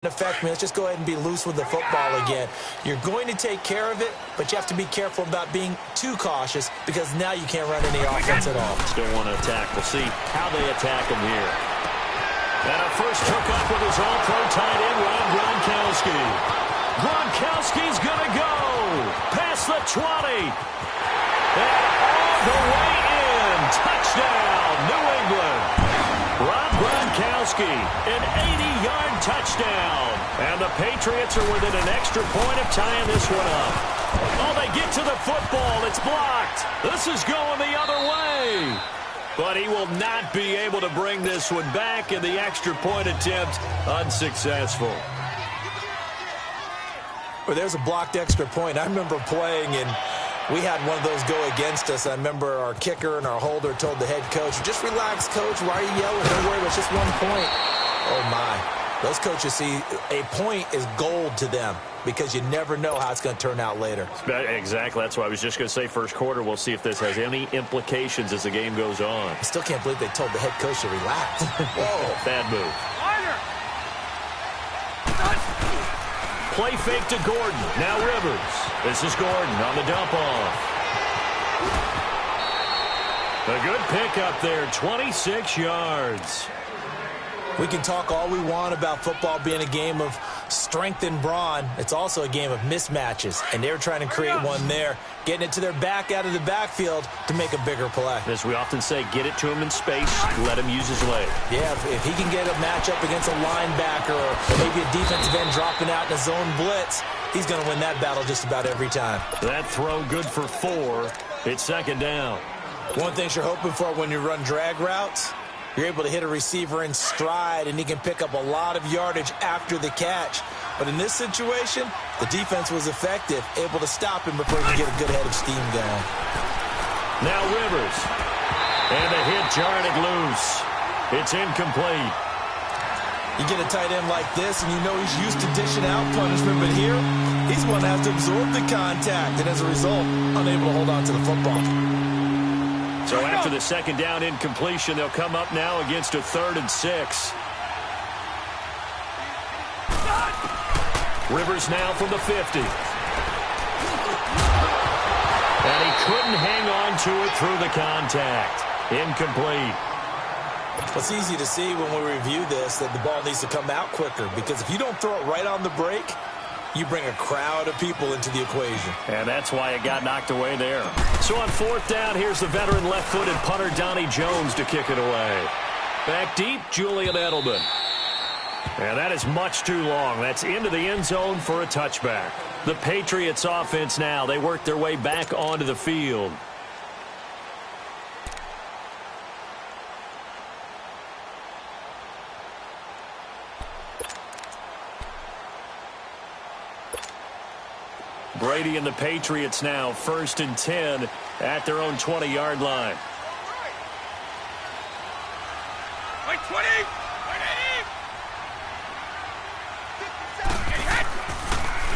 affect me. Let's just go ahead and be loose with the football again. You're going to take care of it, but you have to be careful about being too cautious because now you can't run any offense at all. Still want to attack. We'll see how they attack him here. And a first hook up with his all-pro tight end, Rob Gronkowski. Gronkowski's going to go past the 20. And all the way in. Touchdown, New England. Rob Gronkowski, an 80-yard touchdown. And the Patriots are within an extra point of tying this one up. Oh, they get to the football. It's blocked. This is going the other way. But he will not be able to bring this one back, and the extra point attempt unsuccessful. Well, there's a blocked extra point. I remember playing, and we had one of those go against us. I remember our kicker and our holder told the head coach, just relax, coach. Why are you yelling? Don't worry, it's just 1 point. Oh, my. Those coaches see a point is gold to them because you never know how it's going to turn out later. Exactly. That's why I was just going to say first quarter. We'll see if this has any implications as the game goes on. I still can't believe they told the head coach to relax. Whoa. Bad move. Play fake to Gordon. Now Rivers. This is Gordon on the dump off. A good pickup there, 26 yards. We can talk all we want about football being a game of strength and brawn. It's also a game of mismatches, and they're trying to create one there, getting it to their back out of the backfield to make a bigger play. As we often say, get it to him in space, let him use his leg. Yeah, if he can get a matchup against a linebacker or maybe a defensive end dropping out in a zone blitz, he's going to win that battle just about every time. That throw good for 4. It's second down. One thing you're hoping for when you run drag routes, you're able to hit a receiver in stride, and he can pick up a lot of yardage after the catch. But in this situation, the defense was effective, able to stop him before he could get a good head of steam going. Now Rivers. And a hit jarring it loose. It's incomplete. You get a tight end like this, and you know he's used to dishing out punishment, but here, he's going to have to absorb the contact, and as a result, unable to hold on to the football. So after the second down incompletion, they'll come up now against a 3rd and 6. Rivers now from the 50. And he couldn't hang on to it through the contact. Incomplete. It's easy to see when we review this that the ball needs to come out quicker, because if you don't throw it right on the break, you bring a crowd of people into the equation. And that's why it got knocked away there. So on 4th down, here's the veteran left-footed punter Donnie Jones to kick it away. Back deep, Julian Edelman. And that is much too long. That's into the end zone for a touchback. The Patriots offense now, they work their way back onto the field. Brady and the Patriots now 1st and 10 at their own 20-yard line.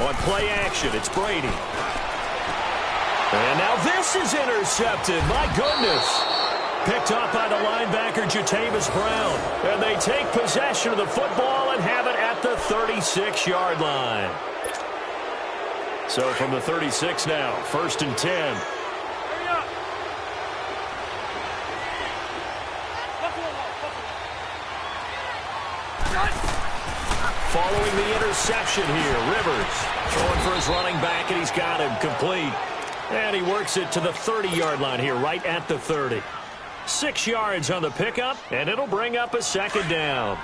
On play action, it's Brady. And now this is intercepted. My goodness. Picked off by the linebacker, Jatavis Brown. And they take possession of the football and have it at the 36-yard line. So from the 36 now, 1st and 10. Following the interception here, Rivers throwing for his running back, and he's got him complete. And he works it to the 30-yard line here, right at the 30. 6 yards on the pickup, and it'll bring up a second down.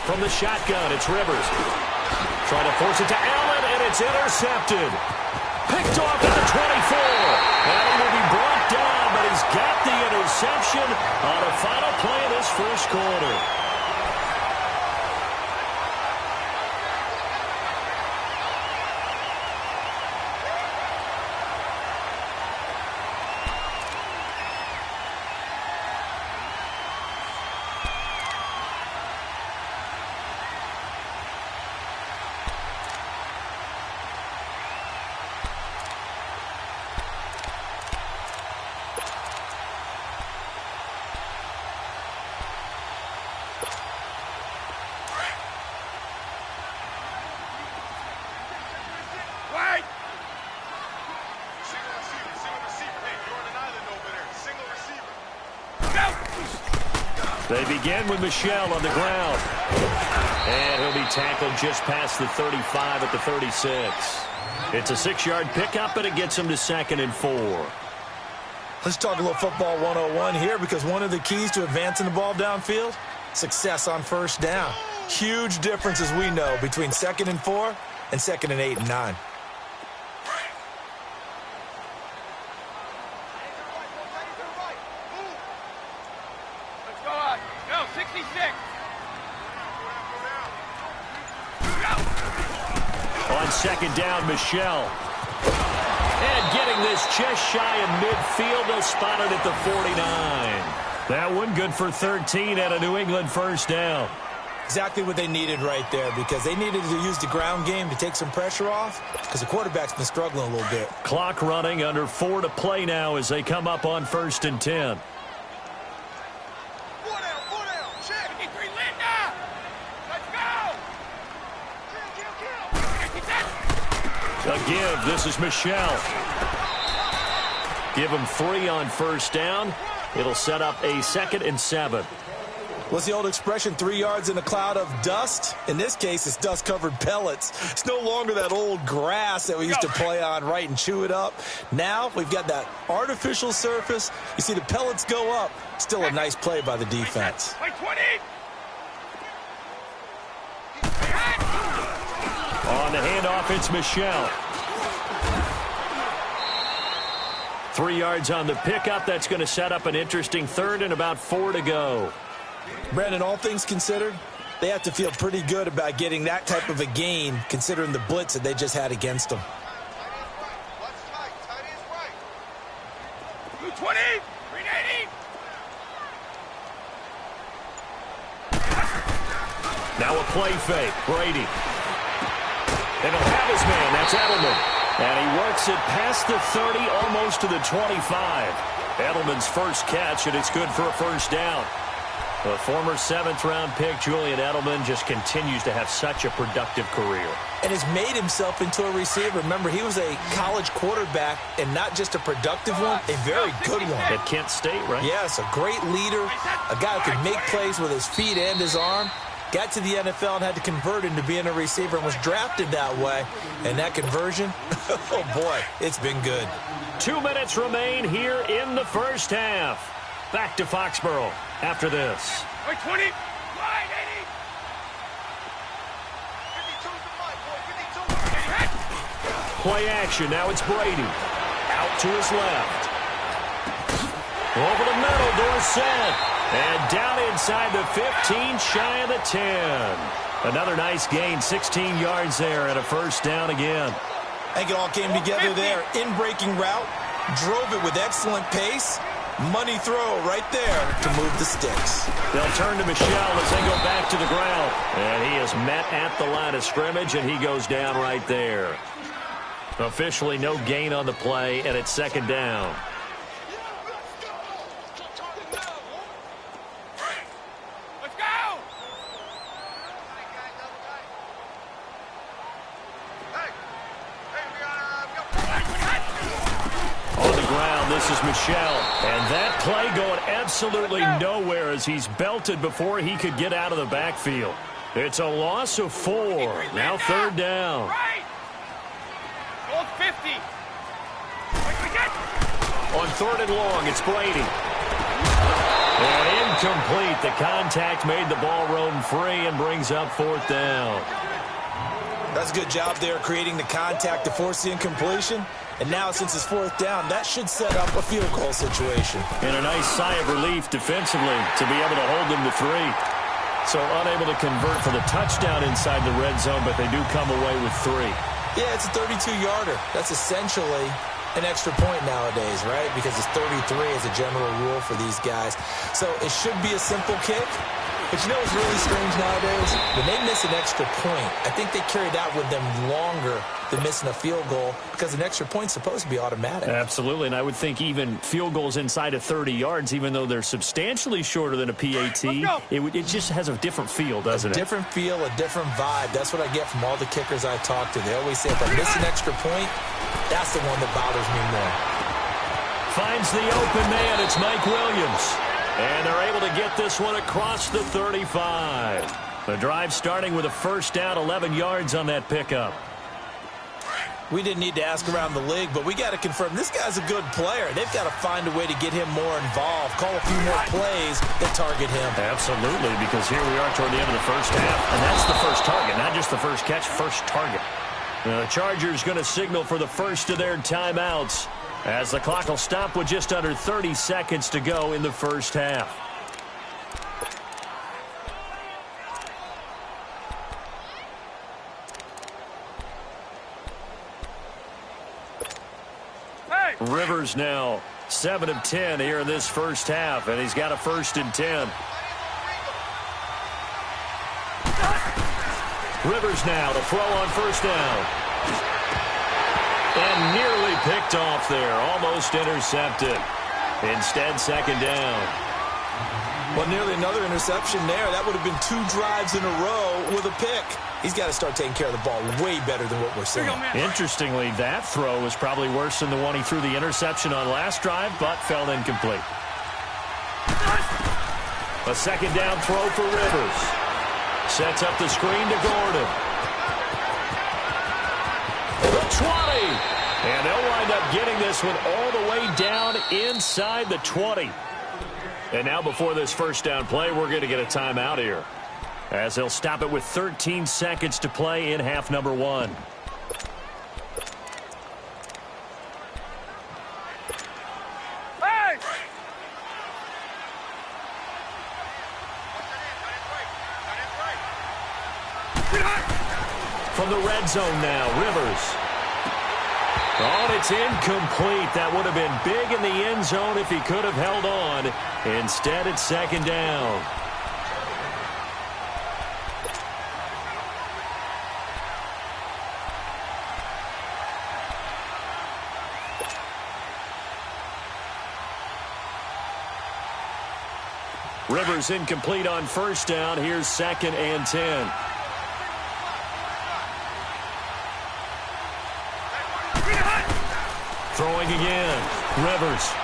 From the shotgun, it's Rivers. Trying to force it to Allen, and it's intercepted. Picked off at the 24. And he will be brought down, but he's got the interception on a final play of this first quarter. They begin with Michel on the ground. And he'll be tackled just past the 35 at the 36. It's a 6-yard pickup, and it gets him to 2nd and 4. Let's talk a little football 101 here, because one of the keys to advancing the ball downfield, success on first down. Huge difference, as we know, between 2nd and 4 and 2nd and 8 and 9. On 2nd down, Michel. And getting this just shy of midfield, they'll spot it at the 49. That one good for 13 at a New England first down. Exactly what they needed right there, because they needed to use the ground game to take some pressure off, because the quarterback's been struggling a little bit. Clock running, under 4 to play now as they come up on 1st and 10. A give. This is Michel. Give him 3 on first down. It'll set up a 2nd and 7. What's the old expression, 3 yards in a cloud of dust? In this case, it's dust-covered pellets. It's no longer that old grass that we used to play on, right, and chew it up. Now we've got that artificial surface. You see the pellets go up. Still a nice play by the defense. On the handoff, it's Michel. 3 yards on the pickup. That's going to set up an interesting 3rd and about 4 to go. Brandon, all things considered, they have to feel pretty good about getting that type of a gain, considering the blitz that they just had against them. 220, 380. Now a play fake. Brady. And he'll have his man. That's Edelman. And he works it past the 30, almost to the 25. Edelman's first catch, and it's good for a first down. The former 7th-round pick, Julian Edelman, just continues to have such a productive career. And has made himself into a receiver. Remember, he was a college quarterback, and not just a productive one, a very good one. At Kent State, right? Yes, a great leader, a guy who can make plays with his feet and his arm. Got to the NFL and had to convert into being a receiver and was drafted that way. And that conversion, oh boy, it's been good. 2 minutes remain here in the first half. Back to Foxborough after this. 20, 80. Play action. Now it's Brady. Out to his left. Over the middle, Dorsett. And down inside the 15, shy of the 10. Another nice gain, 16 yards there, and a first down again. I think it all came together there. In-breaking route, drove it with excellent pace. Money throw right there to move the sticks. They'll turn to Michel as they go back to the ground. And he is met at the line of scrimmage, and he goes down right there. Officially no gain on the play, and it's 2nd down. This is Michel, and that play going absolutely nowhere as he's belted before he could get out of the backfield. It's a loss of 4. Now 3rd down. Goal 50. On 3rd and long, it's Brady. And incomplete. The contact made the ball roam free and brings up 4th down. That's a good job there, creating the contact to force the incompletion. And now, since it's 4th down, that should set up a field goal situation. And a nice sigh of relief defensively to be able to hold them to 3. So unable to convert for the touchdown inside the red zone, but they do come away with 3. Yeah, it's a 32-yarder. That's essentially an extra point nowadays, right? Because it's 33 as a general rule for these guys. So it should be a simple kick. But you know what's really strange nowadays? When they miss an extra point, I think they carry that with them longer than missing a field goal, because an extra point's supposed to be automatic. Absolutely, and I would think even field goals inside of 30 yards, even though they're substantially shorter than a PAT, it just has a different feel, doesn't it? A different feel, a different vibe. That's what I get from all the kickers I talk to. They always say, if I miss an extra point, that's the one that bothers me more. Finds the open man. It's Mike Williams. And they're able to get this one across the 35. The drive starting with a first down, 11 yards on that pickup. We didn't need to ask around the league, but we got to confirm this guy's a good player. They've got to find a way to get him more involved, call a few more plays that target him. Absolutely, because here we are toward the end of the first half, and that's the first target, not just the first catch, first target. The Chargers going to signal for the first of their timeouts as the clock will stop with just under 30 seconds to go in the first half. Rivers now 7 of 10 here in this first half, and he's got a 1st and 10. Rivers now to throw on first down. And nearly picked off there, almost intercepted. Instead, second down. Well, nearly another interception there. That would have been 2 drives in a row with a pick. He's got to start taking care of the ball way better than what we're seeing. Interestingly, that throw was probably worse than the one he threw the interception on last drive, but fell incomplete. A second down throw for Rivers. Sets up the screen to Gordon. The 20. And they'll wind up getting this one all the way down inside the 20. And now before this first down play, we're going to get a timeout here, as they'll stop it with 13 seconds to play in half number 1. Hey! From the red zone now, Rivers. Oh, and it's incomplete. That would have been big in the end zone if he could have held on. Instead, it's second down. Rivers incomplete on first down. Here's 2nd and 10. Throwing again. Rivers.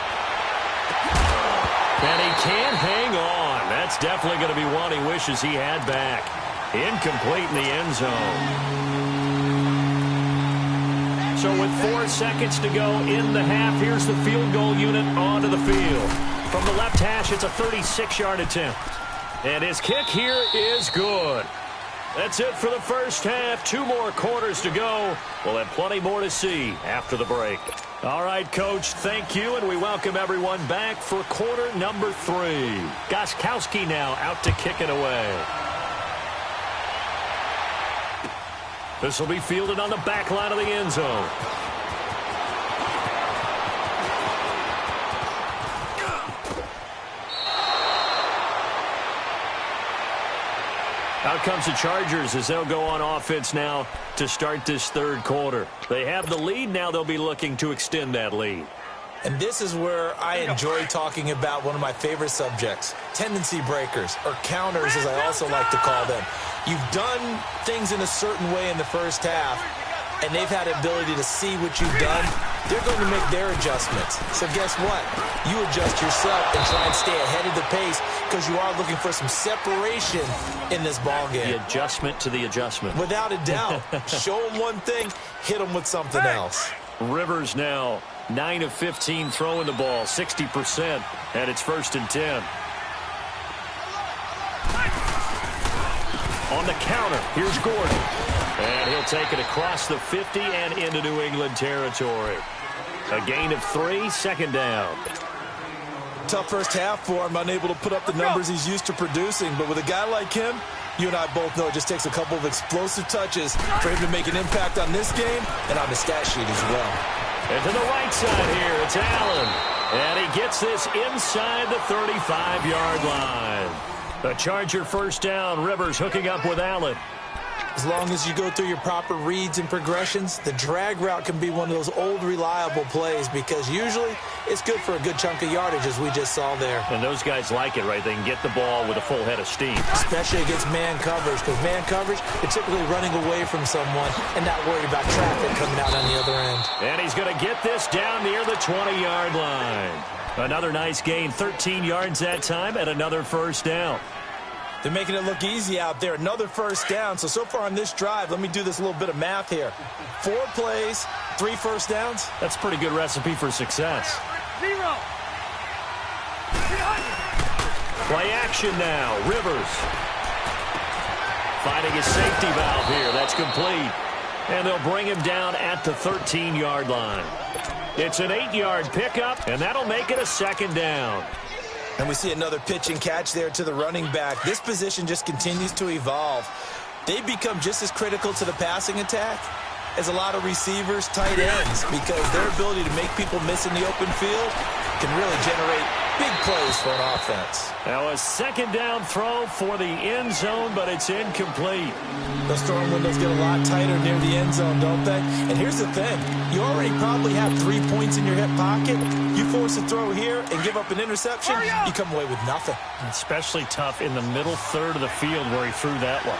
And he can't hang on. That's definitely going to be one he wishes he had back. Incomplete in the end zone. So with 4 seconds to go in the half, here's the field goal unit onto the field. From the left hash, it's a 36-yard attempt. And his kick here is good. That's it for the first half. 2 more quarters to go. We'll have plenty more to see after the break. All right, Coach, thank you, and we welcome everyone back for quarter number 3. Gostkowski now out to kick it away. This will be fielded on the back line of the end zone. Out comes the Chargers as they'll go on offense now to start this third quarter. They have the lead. Now they'll be looking to extend that lead. And this is where I enjoy talking about one of my favorite subjects, tendency breakers, or counters as I also like to call them. You've done things in a certain way in the first half, and they've had the ability to see what you've done. They're going to make their adjustments. So guess what? You adjust yourself and try and stay ahead of the pace because you are looking for some separation in this ball game. The adjustment to the adjustment. Without a doubt. Show them one thing, hit them with something else. Rivers now 9 of 15 throwing the ball, 60%, and it's 1st and 10. On the counter, here's Gordon. And he'll take it across the 50 and into New England territory. A gain of 3, 2nd down. Tough first half for him, unable to put up the numbers he's used to producing. But with a guy like him, you and I both know it just takes a couple of explosive touches for him to make an impact on this game and on the stat sheet as well. And to the right side here, it's Allen. And he gets this inside the 35-yard line. The Charger first down. Rivers hooking up with Allen. As long as you go through your proper reads and progressions, the drag route can be one of those old reliable plays because usually it's good for a good chunk of yardage as we just saw there. And those guys like it, right? They can get the ball with a full head of steam. Especially against man coverage because man coverage, you're typically running away from someone and not worried about traffic coming out on the other end. And he's going to get this down near the 20-yard line. Another nice gain, 13 yards that time, and another first down. They're making it look easy out there. Another first down. So far on this drive, let me do this little bit of math here. 4 plays, 3 first downs. That's a pretty good recipe for success. 0. Play action now. Rivers finding his safety valve here. That's complete. And they'll bring him down at the 13-yard line. It's an 8-yard pickup, and that'll make it a second down. And we see another pitch and catch there to the running back. This position just continues to evolve. They become just as critical to the passing attack as a lot of receivers, tight ends, because their ability to make people miss in the open field can really generate big plays for an offense. Now a second down throw for the end zone, but it's incomplete. Those throwing windows get a lot tighter near the end zone, don't they? And here's the thing. You already probably have 3 points in your hip pocket. You force a throw here and give up an interception, you come away with nothing. Especially tough in the middle third of the field where he threw that one.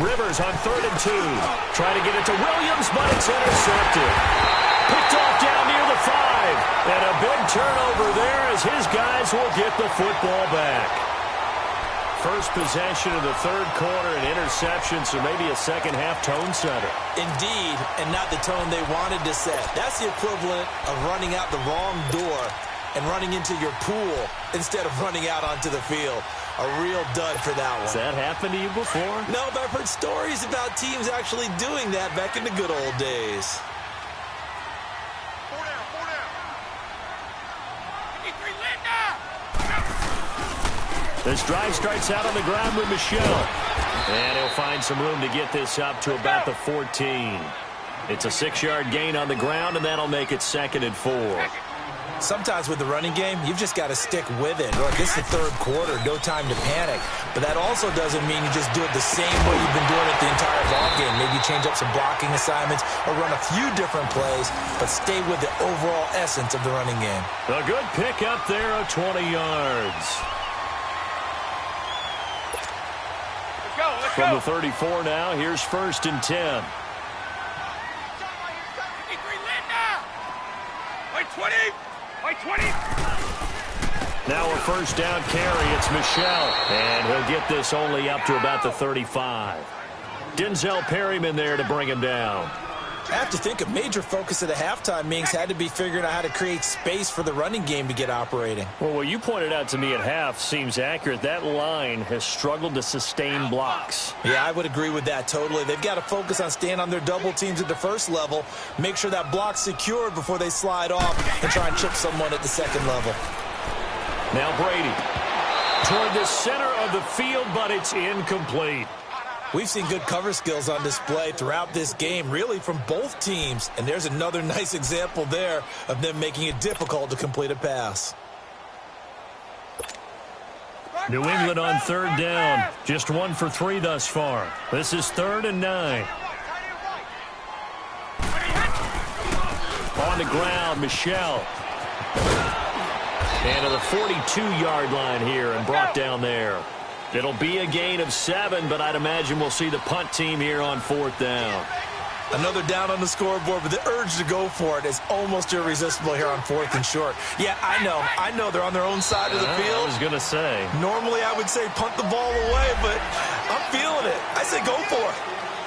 Rivers on 3rd and 2. Trying to get it to Williams, but it's intercepted. Picked off down near the 5. And a big turnover there as his guys will get the football back. First possession of the third quarter, an interception, so maybe a second-half tone setter. Indeed, and not the tone they wanted to set. That's the equivalent of running out the wrong door and running into your pool instead of running out onto the field. A real dud for that one. Has that happened to you before? No, but I've heard stories about teams actually doing that back in the good old days. 4 down, 4 down. 53 Linda! This drive starts out on the ground with Michelle. And he'll find some room to get this up to about the 14. It's a 6-yard gain on the ground, and that'll make it 2nd and 4. Sometimes with the running game, you've just got to stick with it. Look, this is the third quarter, no time to panic. But that also doesn't mean you just do it the same way you've been doing it the entire ballgame. Maybe change up some blocking assignments or run a few different plays, but stay with the overall essence of the running game. A good pick up there of 20 yards. Let's go, let's From go. the 34 now, here's 1st and 10. 53 Linda! By 20! By 20! Now a first down carry. It's Michelle. And he'll get this only up to about the 35. Denzel Perryman there to bring him down. I have to think a major focus of the halftime meetings had to be figuring out how to create space for the running game to get operating. Well, what you pointed out to me at half seems accurate. That line has struggled to sustain blocks. Yeah, I would agree with that totally. They've got to focus on staying on their double teams at the first level, make sure that block's secured before they slide off and try and chip someone at the second level. Now Brady toward the center of the field, but it's incomplete. We've seen good cover skills on display throughout this game, really from both teams. And there's another nice example there of them making it difficult to complete a pass. New England on 3rd down. Just 1 for 3 thus far. This is 3rd and 9. On the ground, Michelle. And to the 42-yard line here and brought down there. It'll be a gain of 7, but I'd imagine we'll see the punt team here on 4th down. Another down on the scoreboard, but the urge to go for it is almost irresistible here on 4th and short. Yeah, I know they're on their own side of the field. I was going to say. Normally I would say punt the ball away, but I'm feeling it. I say go for it.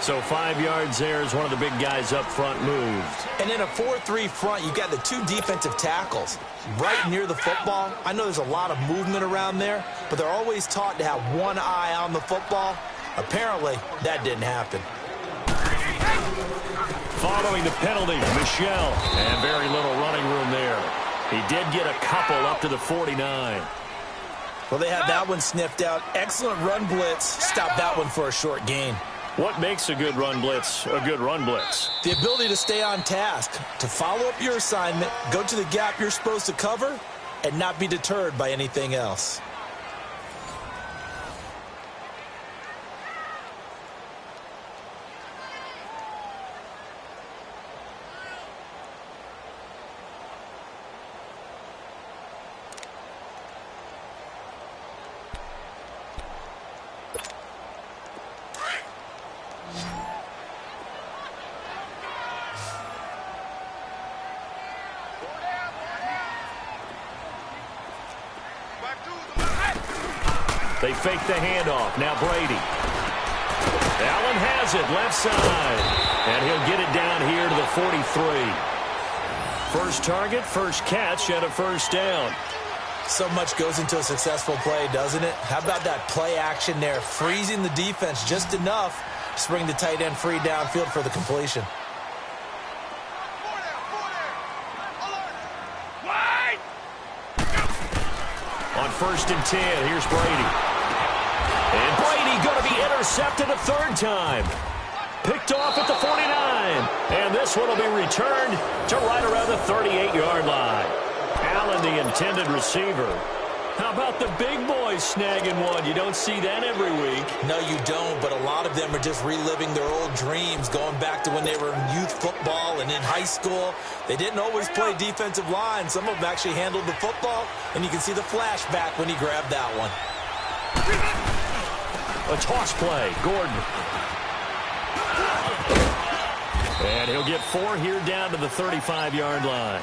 So 5 yards there as one of the big guys up front moved. And in a 4-3 front, you've got the 2 defensive tackles right near the football. I know there's a lot of movement around there, but they're always taught to have one eye on the football. Apparently, that didn't happen. Following the penalty, Michelle. And very little running room there. He did get a couple up to the 49. Well, they had that one sniffed out. Excellent run blitz. Stopped that one for a short gain. What makes a good run blitz a good run blitz? The ability to stay on task, to follow up your assignment, go to the gap you're supposed to cover, and not be deterred by anything else. They fake the handoff. Now Brady. Allen has it, left side. And he'll get it down here to the 43. First target, first catch, and a first down. So much goes into a successful play, doesn't it? How about that play action there, freezing the defense just enough to bring the tight end free downfield for the completion. On 1st and 10, here's Brady. And Brady going to be intercepted a third time. Picked off at the 49. And this one will be returned to right around the 38-yard line. Allen, the intended receiver. How about the big boys snagging one? You don't see that every week. No, you don't, but a lot of them are just reliving their old dreams, going back to when they were in youth football and in high school. They didn't always play defensive line. Some of them actually handled the football, and you can see the flashback when he grabbed that one. A toss play, Gordon. And he'll get 4 here down to the 35-yard line.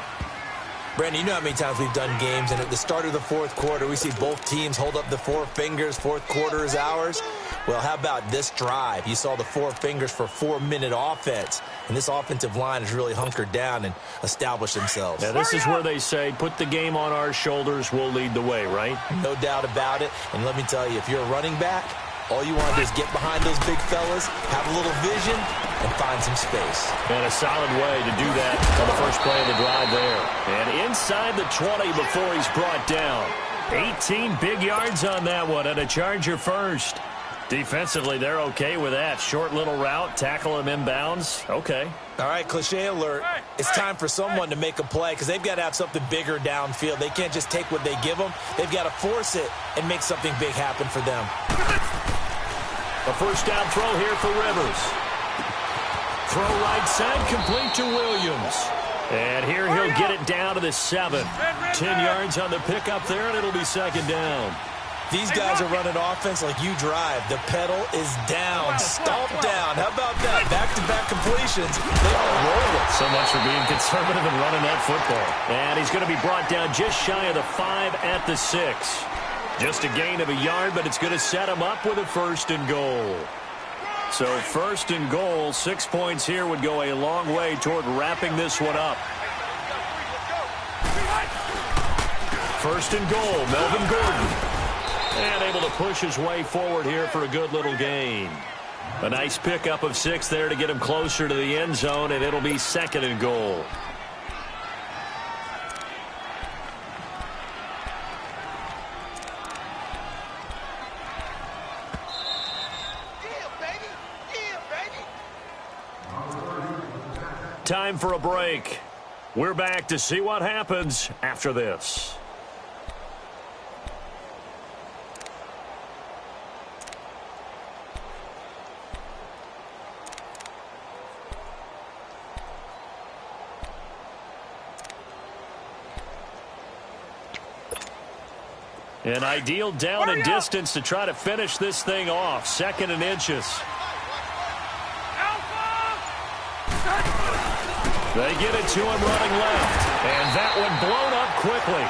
Brandon, you know how many times we've done games, and at the start of the fourth quarter, we see both teams hold up the 4 fingers, fourth quarter is ours. Well, how about this drive? You saw the 4 fingers for 4-minute offense, and this offensive line has really hunkered down and established themselves. Now, this is where they say, put the game on our shoulders, we'll lead the way, right? No doubt about it, and let me tell you, if you're a running back, all you want to do is get behind those big fellas, have a little vision, and find some space. And a solid way to do that on the first play of the drive there. And inside the 20 before he's brought down. 18 big yards on that one, and a Charger first. Defensively, they're okay with that. Short little route, tackle him inbounds. Okay. All right, cliche alert. It's time for someone to make a play because they've got to have something bigger downfield. They can't just take what they give them. They've got to force it and make something big happen for them. A first down throw here for Rivers. Throw right side, complete to Williams. And here he'll get it down to the 7. 10 yards on the pickup there, and it'll be second down. These guys are running offense like you drive. The pedal is down, stomp down. How about that? Back-to-back completions. They are rolling. So much for being conservative and running that football. And he's going to be brought down just shy of the 5 at the 6. Just a gain of a yard, but it's going to set him up with a 1st and goal. So 1st and goal, 6 points here would go a long way toward wrapping this one up. 1st and goal, Melvin Gordon. And able to push his way forward here for a good little gain. A nice pickup of 6 there to get him closer to the end zone, and it'll be 2nd and goal. Time for a break. We're back to see what happens after this. An ideal down and distance to try to finish this thing off. 2nd and inches. They get it to him running left. And that one blown up quickly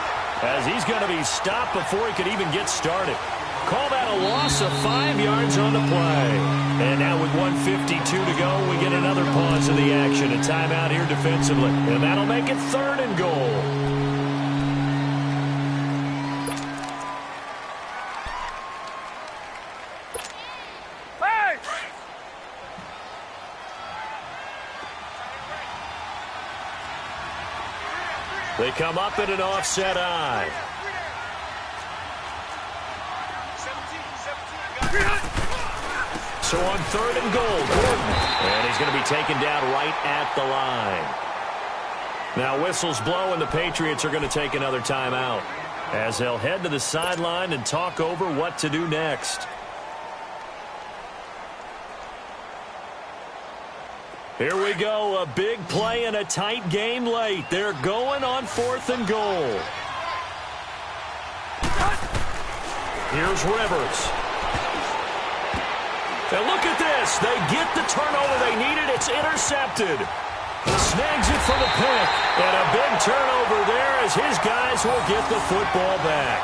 as he's going to be stopped before he could even get started. Call that a loss of 5 yards on the play. And now with 1:52 to go, we get another pause of the action. A timeout here defensively. And that'll make it 3rd and goal. They come up in an offset eye. So on 3rd and goal, Gordon. And he's going to be taken down right at the line. Now whistles blow, and the Patriots are going to take another timeout as they'll head to the sideline and talk over what to do next. Here we go, a big play and a tight game late. They're going on 4th and goal. Here's Rivers. And look at this. They get the turnover they needed. It's intercepted. Snags it for the pick. And a big turnover there as his guys will get the football back.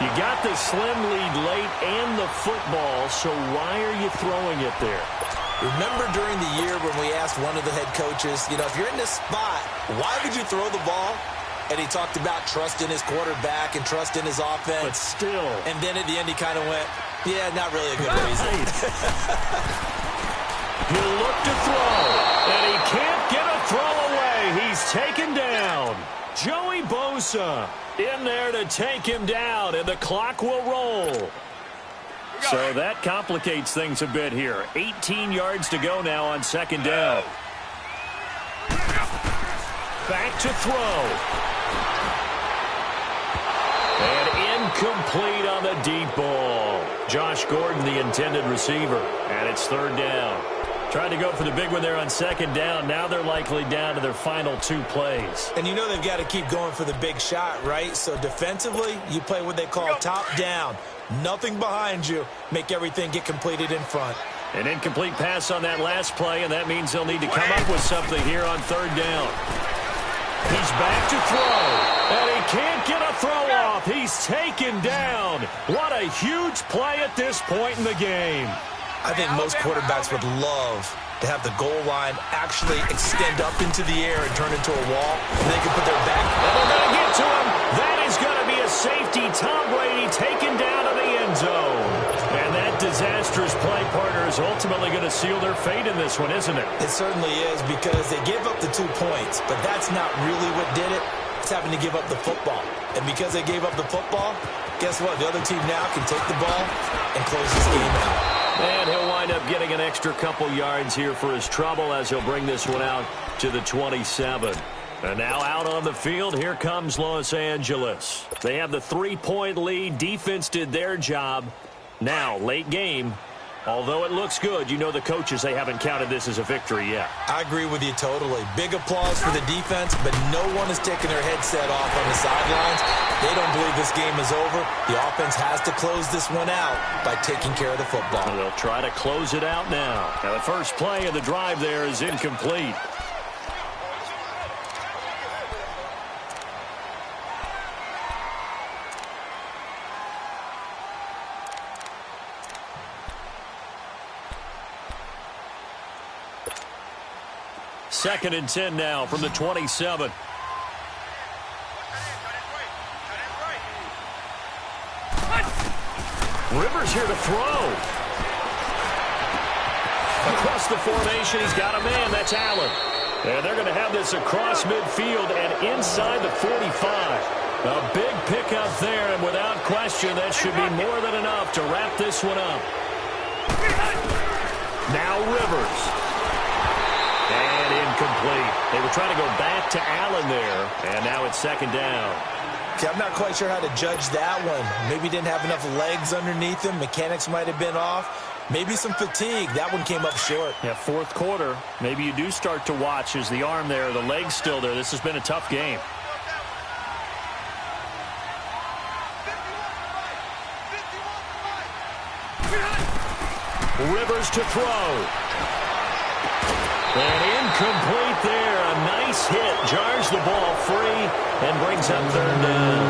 You got the slim lead late and the football, so why are you throwing it there? Remember during the year when we asked one of the head coaches, if you're in this spot, why would you throw the ball? And he talked about trust in his quarterback and trust in his offense. But still. And then at the end he kind of went, yeah, not really a good reason. He'll look to throw, and he can't get a throw away. He's taken down. Joey Bosa in there to take him down, and the clock will roll. So that complicates things a bit here. 18 yards to go now on second down. Back to throw. And incomplete on the deep ball. Josh Gordon, the intended receiver, and it's third down. Tried to go for the big one there on second down. Now they're likely down to their final 2 plays. And they've got to keep going for the big shot, right? So defensively, you play what they call top down. Nothing behind you. Make everything get completed in front. An incomplete pass on that last play, and that means they'll need to come up with something here on third down. He's back to throw, and he can't get a throw off. He's taken down. What a huge play at this point in the game. I think most quarterbacks would love to have the goal line actually extend up into the air and turn into a wall, and they can put their back. And they're going to get to him. That is going to be a safety. Tom Brady taken down to the end zone. And that disastrous play partner is ultimately going to seal their fate in this one, isn't it? It certainly is, because they gave up the 2 points, but that's not really what did it. It's having to give up the football. And because they gave up the football, guess what? The other team now can take the ball and close this game out. And he'll wind up getting an extra couple yards here for his trouble as he'll bring this one out to the 27. And now out on the field, here comes Los Angeles. They have the 3-point lead. Defense did their job. Now, late game, although it looks good, the coaches, they haven't counted this as a victory yet. I agree with you totally. Big applause for the defense, but no one is taking their headset off on the sidelines. They don't believe this game is over. The offense has to close this one out by taking care of the football. And they'll try to close it out now. Now, the first play of the drive there is incomplete. Second and 10 now from the 27. Rivers here to throw. Across the formation, he's got a man. That's Allen. And they're going to have this across midfield and inside the 45. A big pickup there, and without question, that should be more than enough to wrap this one up. Now Rivers. And incomplete. They were trying to go back to Allen there, and now it's second down. Okay, I'm not quite sure how to judge that one. Maybe didn't have enough legs underneath him. Mechanics might have been off. Maybe some fatigue. That one came up short. Yeah, fourth quarter. Maybe you do start to watch as the arm there, the leg's still there. This has been a tough game. Rivers to throw. And incomplete there. A nice hit. Jars the ball free and brings up third down.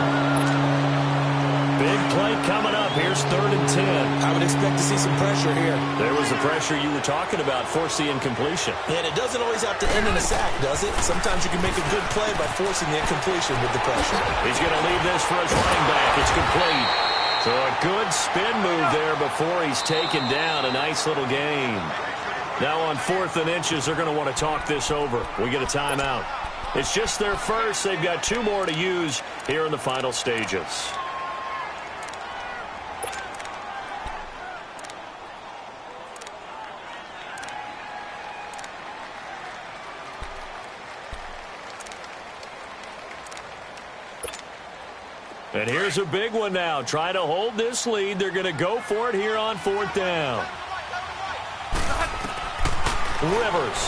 Big play coming up. Here's third and 10. I would expect to see some pressure here. There was the pressure you were talking about. Force the incompletion. And it doesn't always have to end in a sack, does it? Sometimes you can make a good play by forcing the incompletion with the pressure. He's going to leave this for his running back. It's complete. So a good spin move there before he's taken down. A nice little gain. Now on 4th and inches, they're going to want to talk this over. We get a timeout. It's just their first. They've got 2 more to use here in the final stages. And here's a big one now. Trying to hold this lead. They're going to go for it here on 4th down. Rivers.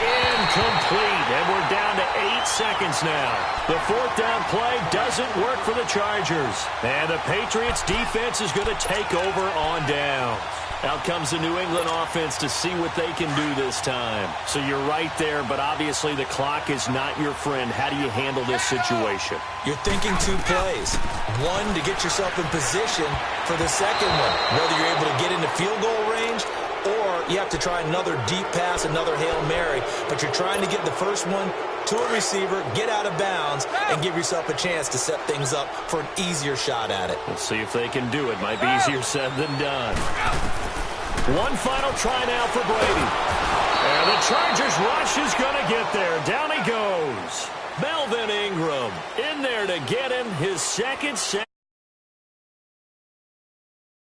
Incomplete. And we're down to 8 seconds now. The 4th down play doesn't work for the Chargers. And the Patriots defense is going to take over on down. Out comes the New England offense to see what they can do this time. So you're right there, but obviously the clock is not your friend. How do you handle this situation? You're thinking two plays. One, to get yourself in position for the second one, whether you're able to get into field goal range or you have to try another deep pass, another Hail Mary. But you're trying to get the first one to a receiver, get out of bounds, and give yourself a chance to set things up for an easier shot at it. We'll see if they can do it. Might be easier said than done. One final try now for Brady. And the Chargers rush is going to get there. Down he goes. Melvin Ingram in there to get him his second sack.